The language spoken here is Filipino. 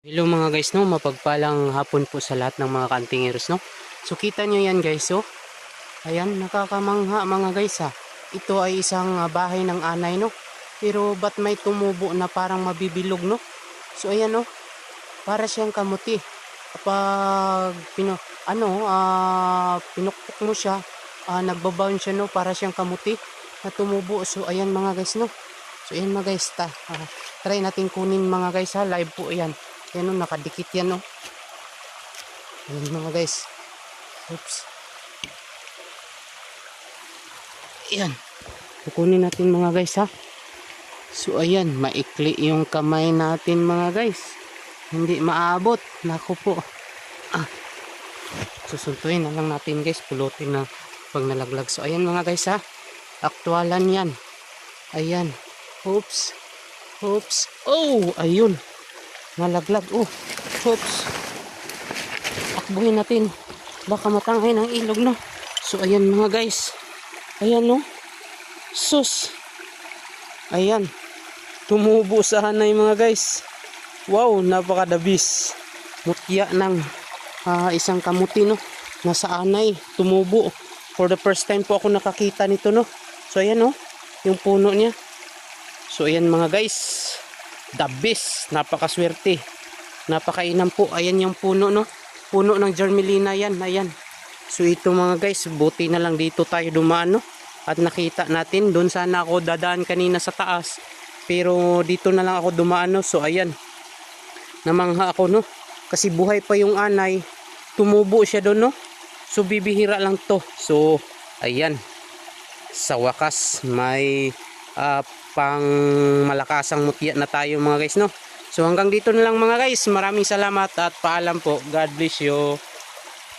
Hello mga guys, no, mapagpalang hapon po sa lahat ng mga kantingers, no. So kita nyo yan guys, oh. Ayan, nakakamangha mga guys ha. Ito ay isang bahay ng anay, no. Pero ba't may tumubo na parang mabibilog, no? So ayan, no, para siyang kamuti. Kapag pinukpok mo siya, nagbabound siya, no, para siyang kamuti na tumubo. So ayan mga guys, no. So ayan mga guys, try natin kunin mga guys ha, live po yan. Yan o, nakadikit yan o. Ayan mga guys. Oops. Ayan. Kukunin natin mga guys ha. So ayan, maikli yung kamay natin mga guys. Hindi maabot. Naku po. Susuntuin na lang natin guys. Pulutin na pag nalaglag. So ayan mga guys ha. Aktualan yan. Ayan. Oops. Oops. Oh, ayun. Nalaglag. Oh, oops. Takbuhin natin. Baka matangay ng ilog, no? So, ayan mga guys. Ayan, no? Sus. Ayan. Tumubo sa hanay mga guys. Wow, napakadabis. Mutya ng isang kamuti, no? Nasa anay. Tumubo. For the first time po ako nakakita nito, no? So, ayan, no? Yung puno niya. So, ayan mga guys. The best, napakaswerte, napakainam po. Ayan yung puno, no, puno ng germelina yan. Ayan, so ito mga guys, buti na lang dito tayo dumaan, no, at nakita natin. Doon sana ako dadaan kanina sa taas, pero dito na lang ako dumaan, no. So ayan, namangha ako, no, kasi buhay pa yung anay, tumubo siya doon, no. So bibihira lang to. So ayan, sa wakas may pang malakasang mutya na tayo mga guys, no. So hanggang dito na lang mga guys. Maraming salamat at paalam po. God bless you.